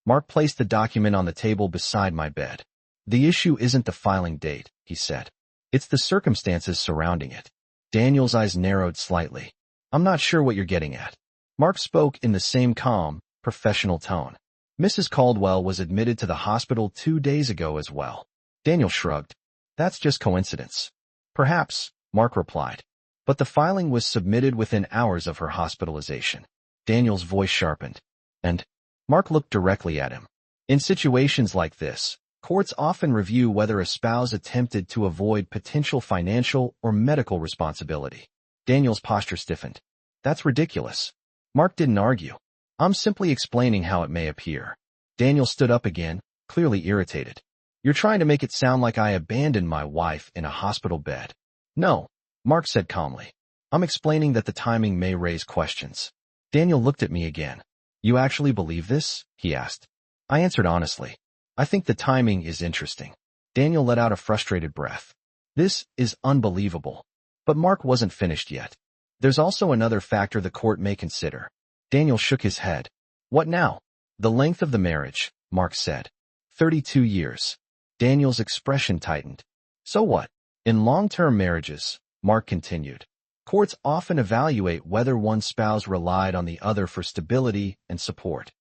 Mark placed the document on the table beside my bed. The issue isn't the filing date, he said. It's the circumstances surrounding it. Daniel's eyes narrowed slightly. I'm not sure what you're getting at. Mark spoke in the same calm, professional tone. Mrs. Caldwell was admitted to the hospital 2 days ago as well. Daniel shrugged. That's just coincidence. Perhaps, Mark replied. But the filing was submitted within hours of her hospitalization. Daniel's voice sharpened. And Mark looked directly at him. In situations like this, courts often review whether a spouse attempted to avoid potential financial or medical responsibility. Daniel's posture stiffened. That's ridiculous. Mark didn't argue. I'm simply explaining how it may appear. Daniel stood up again, clearly irritated. You're trying to make it sound like I abandoned my wife in a hospital bed. No, Mark said calmly. I'm explaining that the timing may raise questions. Daniel looked at me again. You actually believe this? He asked. I answered honestly. I think the timing is interesting. Daniel let out a frustrated breath. This is unbelievable. But Mark wasn't finished yet. There's also another factor the court may consider. Daniel shook his head. What now? The length of the marriage, Mark said. 32 years. Daniel's expression tightened. So what? In long-term marriages, Mark continued, courts often evaluate whether one spouse relied on the other for stability and support.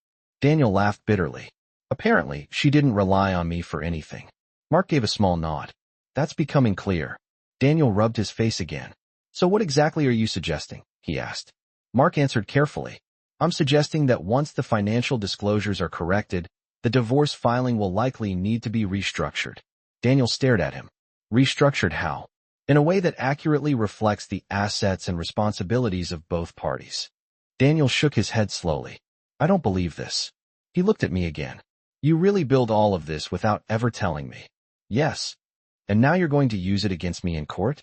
Daniel laughed bitterly. Apparently, she didn't rely on me for anything. Mark gave a small nod. That's becoming clear. Daniel rubbed his face again. So what exactly are you suggesting? He asked. Mark answered carefully. I'm suggesting that once the financial disclosures are corrected, the divorce filing will likely need to be restructured. Daniel stared at him. Restructured how? In a way that accurately reflects the assets and responsibilities of both parties. Daniel shook his head slowly. I don't believe this. He looked at me again. You really build all of this without ever telling me. Yes. And now you're going to use it against me in court?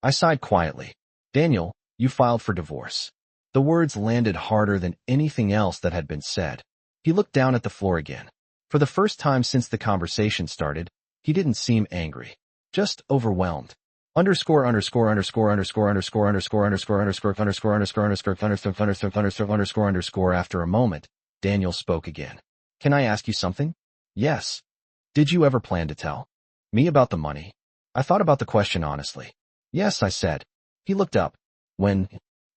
I sighed quietly. Daniel, you filed for divorce. The words landed harder than anything else that had been said. He looked down at the floor again. For the first time since the conversation started, he didn't seem angry. Just overwhelmed. Underscore underscore underscore underscore underscore underscore underscore underscore underscore underscore underscore underscore underscore underscore underscore. After a moment, Daniel spoke again. Can I ask you something? Yes. Did you ever plan to tell me about the money? I thought about the question honestly. Yes, I said. He looked up. When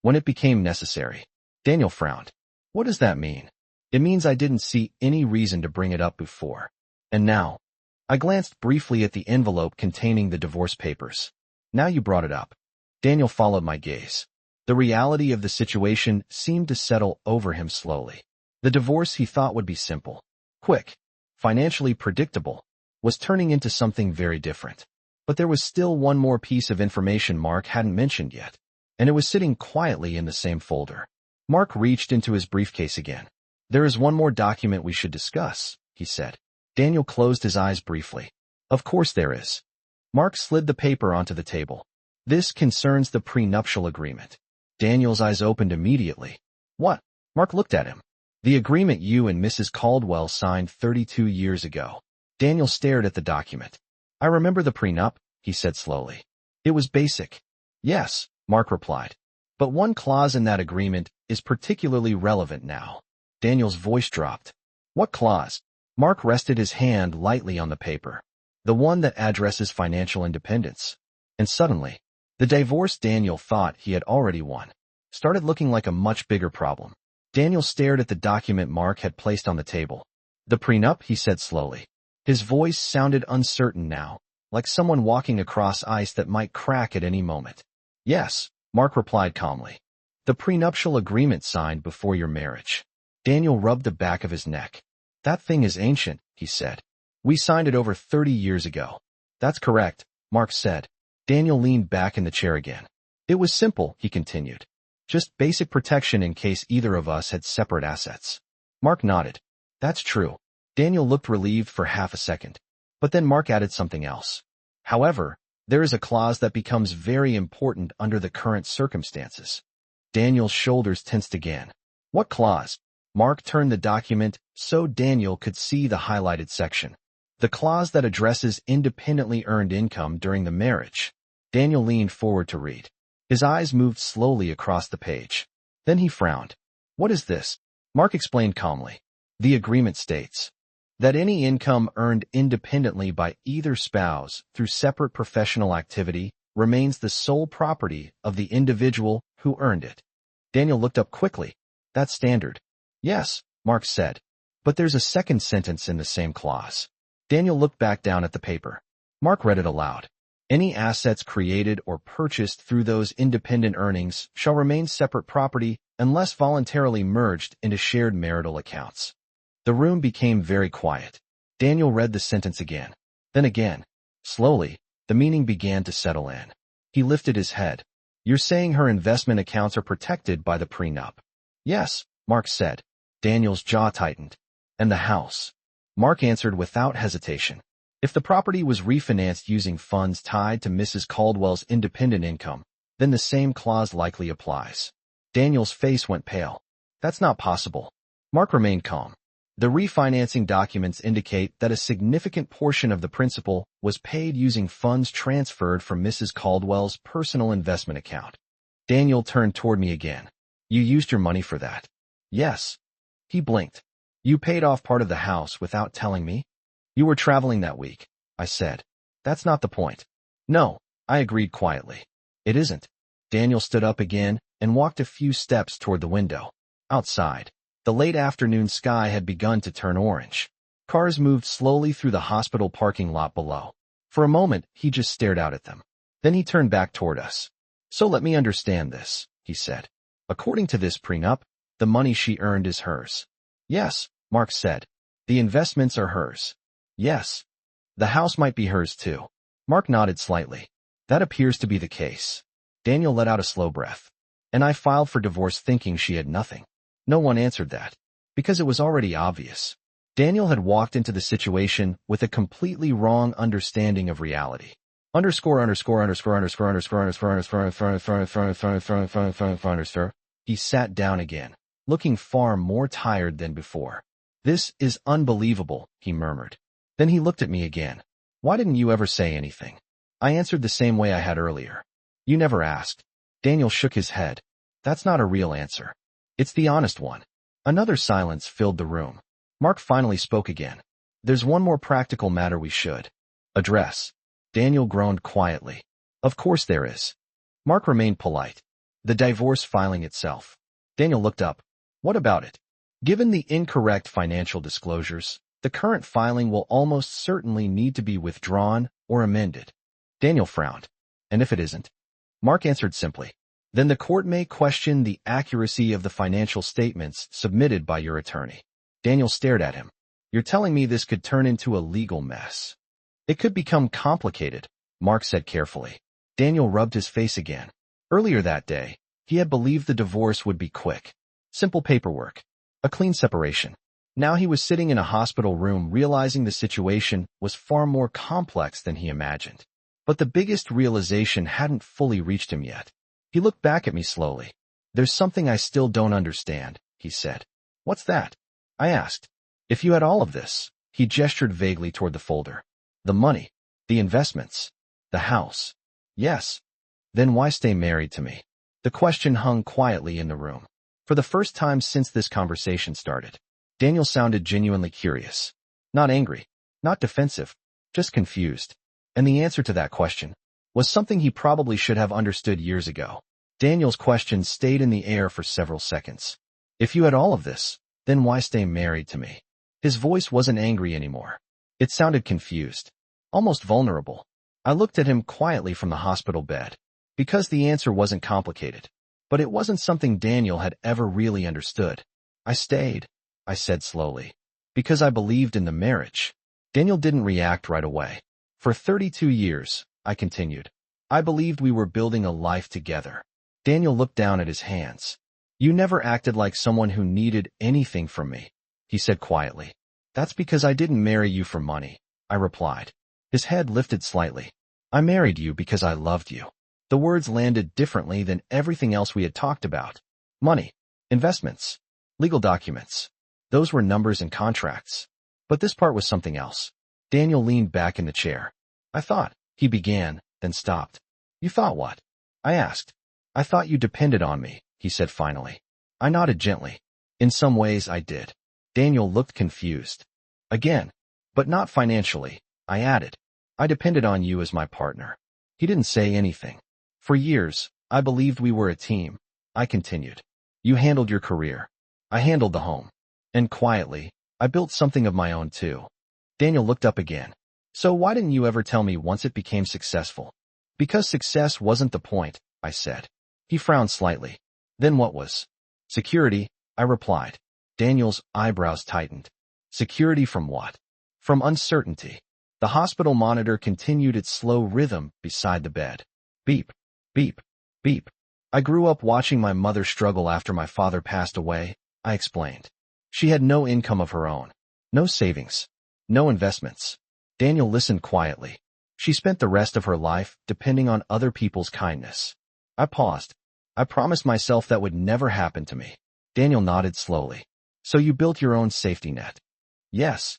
it became necessary. Daniel frowned. What does that mean? It means I didn't see any reason to bring it up before. And now? I glanced briefly at the envelope containing the divorce papers. Now you brought it up. Daniel followed my gaze. The reality of the situation seemed to settle over him slowly. The divorce he thought would be simple, quick, financially predictable, was turning into something very different. But there was still one more piece of information Mark hadn't mentioned yet, and it was sitting quietly in the same folder. Mark reached into his briefcase again. There is one more document we should discuss, he said. Daniel closed his eyes briefly. Of course there is. Mark slid the paper onto the table. This concerns the prenuptial agreement. Daniel's eyes opened immediately. What? Mark looked at him. The agreement you and Mrs. Caldwell signed 32 years ago. Daniel stared at the document. I remember the prenup, he said slowly. It was basic. Yes, Mark replied. But one clause in that agreement is particularly relevant now. Daniel's voice dropped. What clause? Mark rested his hand lightly on the paper. The one that addresses financial independence. And suddenly, the divorce Daniel thought he had already won started looking like a much bigger problem. Daniel stared at the document Mark had placed on the table. The prenup, he said slowly. His voice sounded uncertain now, like someone walking across ice that might crack at any moment. Yes, Mark replied calmly. The prenuptial agreement signed before your marriage. Daniel rubbed the back of his neck. That thing is ancient, he said. We signed it over 30 years ago. That's correct, Mark said. Daniel leaned back in the chair again. It was simple, he continued. Just basic protection in case either of us had separate assets. Mark nodded. That's true. Daniel looked relieved for half a second. But then Mark added something else. However, there is a clause that becomes very important under the current circumstances. Daniel's shoulders tensed again. What clause? Mark turned the document so Daniel could see the highlighted section. The clause that addresses independently earned income during the marriage. Daniel leaned forward to read. His eyes moved slowly across the page. Then he frowned. What is this? Mark explained calmly. The agreement states that any income earned independently by either spouse through separate professional activity remains the sole property of the individual who earned it. Daniel looked up quickly. That's standard. Yes, Mark said. But there's a second sentence in the same clause. Daniel looked back down at the paper. Mark read it aloud. Any assets created or purchased through those independent earnings shall remain separate property unless voluntarily merged into shared marital accounts. The room became very quiet. Daniel read the sentence again. Then again. Slowly, the meaning began to settle in. He lifted his head. You're saying her investment accounts are protected by the prenup? Yes, Mark said. Daniel's jaw tightened. And the house? Mark answered without hesitation. If the property was refinanced using funds tied to Mrs. Caldwell's independent income, then the same clause likely applies. Daniel's face went pale. That's not possible. Mark remained calm. The refinancing documents indicate that a significant portion of the principal was paid using funds transferred from Mrs. Caldwell's personal investment account. Daniel turned toward me again. You used your money for that? Yes. He blinked. You paid off part of the house without telling me? You were traveling that week, I said. That's not the point. No, I agreed quietly. It isn't. Daniel stood up again and walked a few steps toward the window. Outside, the late afternoon sky had begun to turn orange. Cars moved slowly through the hospital parking lot below. For a moment, he just stared out at them. Then he turned back toward us. So let me understand this, he said. According to this prenup, the money she earned is hers. Yes, Mark said. The investments are hers. Yes. The house might be hers too. Mark nodded slightly. That appears to be the case. Daniel let out a slow breath. And I filed for divorce thinking she had nothing. No one answered that. Because it was already obvious. Daniel had walked into the situation with a completely wrong understanding of reality. He sat down again, looking far more tired than before. This is unbelievable, he murmured. Then he looked at me again. Why didn't you ever say anything? I answered the same way I had earlier. You never asked. Daniel shook his head. That's not a real answer. It's the honest one. Another silence filled the room. Mark finally spoke again. There's one more practical matter we should address. Daniel groaned quietly. Of course there is. Mark remained polite. The divorce filing itself. Daniel looked up. What about it? Given the incorrect financial disclosures, the current filing will almost certainly need to be withdrawn or amended. Daniel frowned. And if it isn't? Mark answered simply. Then the court may question the accuracy of the financial statements submitted by your attorney. Daniel stared at him. You're telling me this could turn into a legal mess? It could become complicated, Mark said carefully. Daniel rubbed his face again. Earlier that day, he had believed the divorce would be quick. Simple paperwork. A clean separation. Now he was sitting in a hospital room realizing the situation was far more complex than he imagined. But the biggest realization hadn't fully reached him yet. He looked back at me slowly. There's something I still don't understand, he said. What's that? I asked. If you had all of this, he gestured vaguely toward the folder. The money. The investments. The house. Yes. Then why stay married to me? The question hung quietly in the room. For the first time since this conversation started, Daniel sounded genuinely curious. Not angry. Not defensive. Just confused. And the answer to that question was something he probably should have understood years ago. Daniel's question stayed in the air for several seconds. If you had all of this, then why stay married to me? His voice wasn't angry anymore. It sounded confused. Almost vulnerable. I looked at him quietly from the hospital bed. Because the answer wasn't complicated. But it wasn't something Daniel had ever really understood. I stayed, I said slowly. Because I believed in the marriage. Daniel didn't react right away. For 32 years, I continued. I believed we were building a life together. Daniel looked down at his hands. You never acted like someone who needed anything from me, he said quietly. That's because I didn't marry you for money, I replied. His head lifted slightly. I married you because I loved you. The words landed differently than everything else we had talked about. Money, investments, legal documents. Those were numbers and contracts. But this part was something else. Daniel leaned back in the chair. I thought, he began, then stopped. You thought what? I asked. I thought you depended on me, he said finally. I nodded gently. In some ways I did. Daniel looked confused. Again. But not financially, I added. I depended on you as my partner. He didn't say anything. For years, I believed we were a team. I continued. You handled your career. I handled the home. And quietly, I built something of my own too. Daniel looked up again. So why didn't you ever tell me once it became successful? Because success wasn't the point, I said. He frowned slightly. Then what was? Security, I replied. Daniel's eyebrows tightened. Security from what? From uncertainty. The hospital monitor continued its slow rhythm beside the bed. Beep, beep, beep. I grew up watching my mother struggle after my father passed away, I explained. She had no income of her own. No savings. No investments. Daniel listened quietly. She spent the rest of her life depending on other people's kindness. I paused. I promised myself that would never happen to me. Daniel nodded slowly. So you built your own safety net? Yes.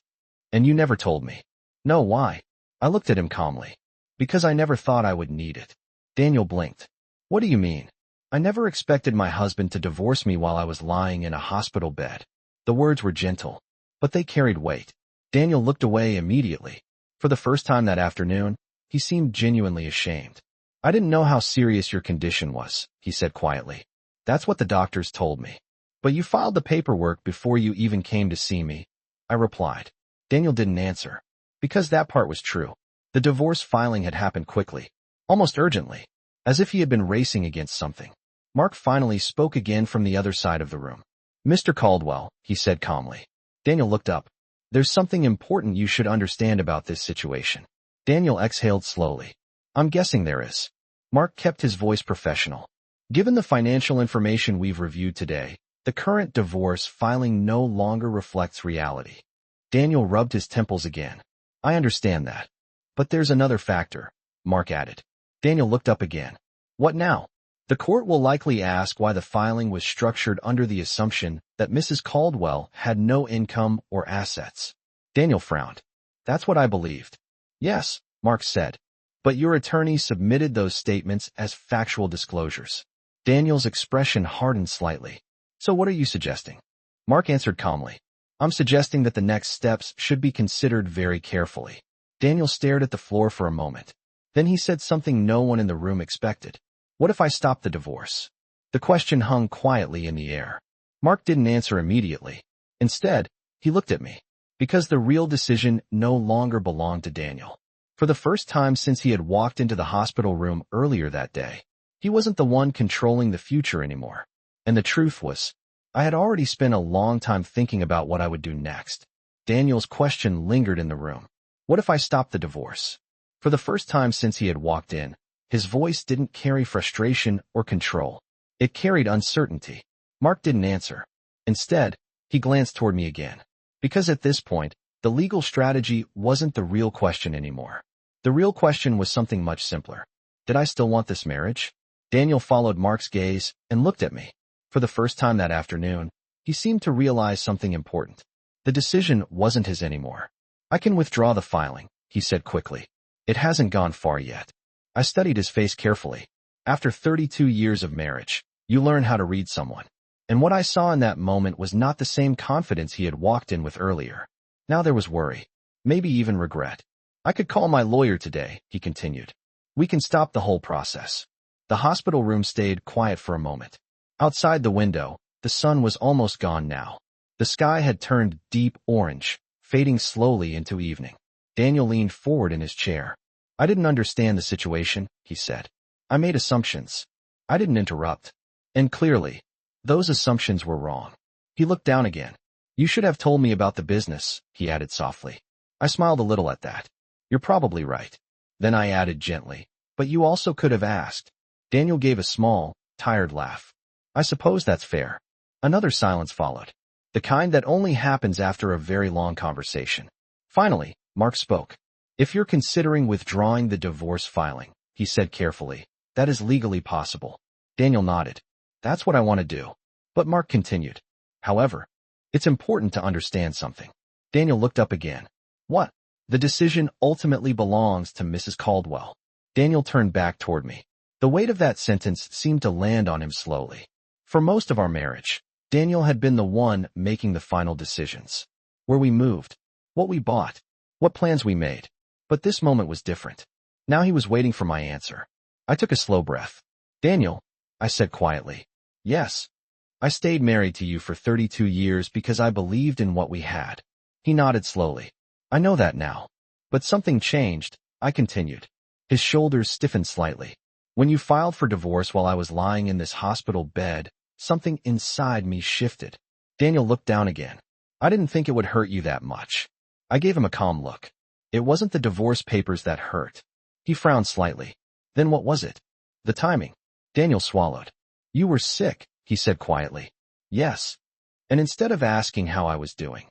And you never told me. No, why? I looked at him calmly. Because I never thought I would need it. Daniel blinked. What do you mean? I never expected my husband to divorce me while I was lying in a hospital bed. The words were gentle, but they carried weight. Daniel looked away immediately. For the first time that afternoon, he seemed genuinely ashamed. I didn't know how serious your condition was, he said quietly. That's what the doctors told me. But you filed the paperwork before you even came to see me, I replied. Daniel didn't answer. Because that part was true. The divorce filing had happened quickly, almost urgently, as if he had been racing against something. Mark finally spoke again from the other side of the room. Mr. Caldwell, he said calmly. Daniel looked up. There's something important you should understand about this situation. Daniel exhaled slowly. I'm guessing there is. Mark kept his voice professional. Given the financial information we've reviewed today, the current divorce filing no longer reflects reality. Daniel rubbed his temples again. I understand that. But there's another factor, Mark added. Daniel looked up again. What now? The court will likely ask why the filing was structured under the assumption that Mrs. Caldwell had no income or assets. Daniel frowned. That's what I believed. Yes, Mark said. But your attorney submitted those statements as factual disclosures. Daniel's expression hardened slightly. So what are you suggesting? Mark answered calmly. I'm suggesting that the next steps should be considered very carefully. Daniel stared at the floor for a moment. Then he said something no one in the room expected. What if I stop the divorce? The question hung quietly in the air. Mark didn't answer immediately. Instead, he looked at me. Because the real decision no longer belonged to Daniel. For the first time since he had walked into the hospital room earlier that day, he wasn't the one controlling the future anymore. And the truth was, I had already spent a long time thinking about what I would do next. Daniel's question lingered in the room. What if I stop the divorce? For the first time since he had walked in, his voice didn't carry frustration or control. It carried uncertainty. Mark didn't answer. Instead, he glanced toward me again. Because at this point, the legal strategy wasn't the real question anymore. The real question was something much simpler. Did I still want this marriage? Daniel followed Mark's gaze and looked at me. For the first time that afternoon, he seemed to realize something important. The decision wasn't his anymore. I can withdraw the filing, he said quickly. It hasn't gone far yet. I studied his face carefully. After 32 years of marriage, you learn how to read someone. And what I saw in that moment was not the same confidence he had walked in with earlier. Now there was worry, maybe even regret. I could call my lawyer today, he continued. We can stop the whole process. The hospital room stayed quiet for a moment. Outside the window, the sun was almost gone now. The sky had turned deep orange, fading slowly into evening. Daniel leaned forward in his chair. I didn't understand the situation, he said. I made assumptions. I didn't interrupt. And clearly, those assumptions were wrong. He looked down again. You should have told me about the business, he added softly. I smiled a little at that. You're probably right. Then I added gently, but you also could have asked. Daniel gave a small, tired laugh. I suppose that's fair. Another silence followed, the kind that only happens after a very long conversation. Finally, Mark spoke. If you're considering withdrawing the divorce filing, he said carefully, that is legally possible. Daniel nodded. That's what I want to do. But Mark continued. However, it's important to understand something. Daniel looked up again. What? The decision ultimately belongs to Mrs. Caldwell. Daniel turned back toward me. The weight of that sentence seemed to land on him slowly. For most of our marriage, Daniel had been the one making the final decisions. Where we moved, what we bought, what plans we made. But this moment was different. Now he was waiting for my answer. I took a slow breath. Daniel, I said quietly. Yes. I stayed married to you for 32 years because I believed in what we had. He nodded slowly. I know that now. But something changed, I continued. His shoulders stiffened slightly. When you filed for divorce while I was lying in this hospital bed, something inside me shifted. Daniel looked down again. I didn't think it would hurt you that much. I gave him a calm look. It wasn't the divorce papers that hurt. He frowned slightly. Then what was it? The timing. Daniel swallowed. You were sick, he said quietly. Yes. And instead of asking how I was doing,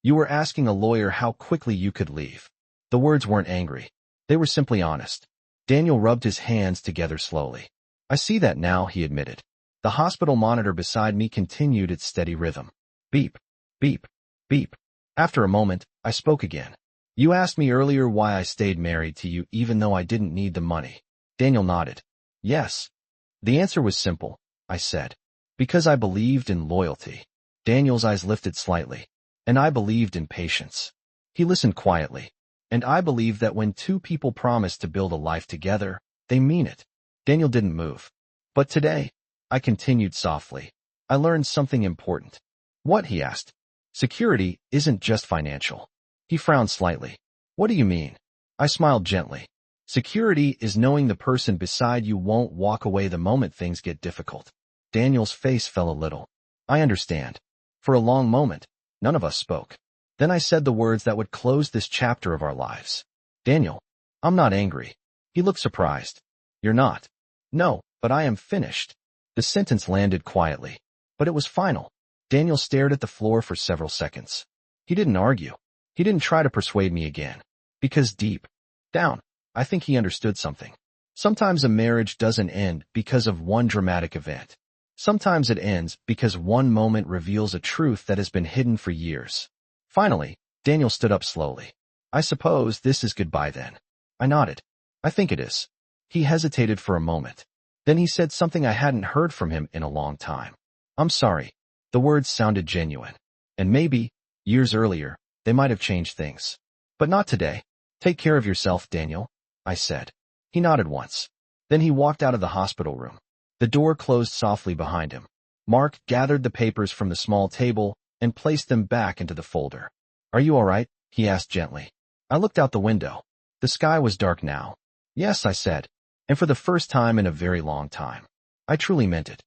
you were asking a lawyer how quickly you could leave. The words weren't angry. They were simply honest. Daniel rubbed his hands together slowly. I see that now, he admitted. The hospital monitor beside me continued its steady rhythm. Beep, beep, beep. After a moment, I spoke again. You asked me earlier why I stayed married to you even though I didn't need the money. Daniel nodded. Yes. The answer was simple, I said. Because I believed in loyalty. Daniel's eyes lifted slightly. And I believed in patience. He listened quietly. And I believe that when two people promise to build a life together, they mean it. Daniel didn't move. But today, I continued softly. I learned something important. What? He asked. Security isn't just financial. He frowned slightly. What do you mean? I smiled gently. Security is knowing the person beside you won't walk away the moment things get difficult. Daniel's face fell a little. I understand. For a long moment, none of us spoke. Then I said the words that would close this chapter of our lives. Daniel, I'm not angry. He looked surprised. You're not. No, but I am finished. The sentence landed quietly. But it was final. Daniel stared at the floor for several seconds. He didn't argue. He didn't try to persuade me again. Because deep down, I think he understood something. Sometimes a marriage doesn't end because of one dramatic event. Sometimes it ends because one moment reveals a truth that has been hidden for years. Finally, Daniel stood up slowly. I suppose this is goodbye then. I nodded. I think it is. He hesitated for a moment. Then he said something I hadn't heard from him in a long time. I'm sorry. The words sounded genuine. And maybe, years earlier, they might have changed things. But not today. Take care of yourself, Daniel, I said. He nodded once. Then he walked out of the hospital room. The door closed softly behind him. Mark gathered the papers from the small table and placed them back into the folder. Are you all right? He asked gently. I looked out the window. The sky was dark now. Yes, I said. And for the first time in a very long time. I truly meant it.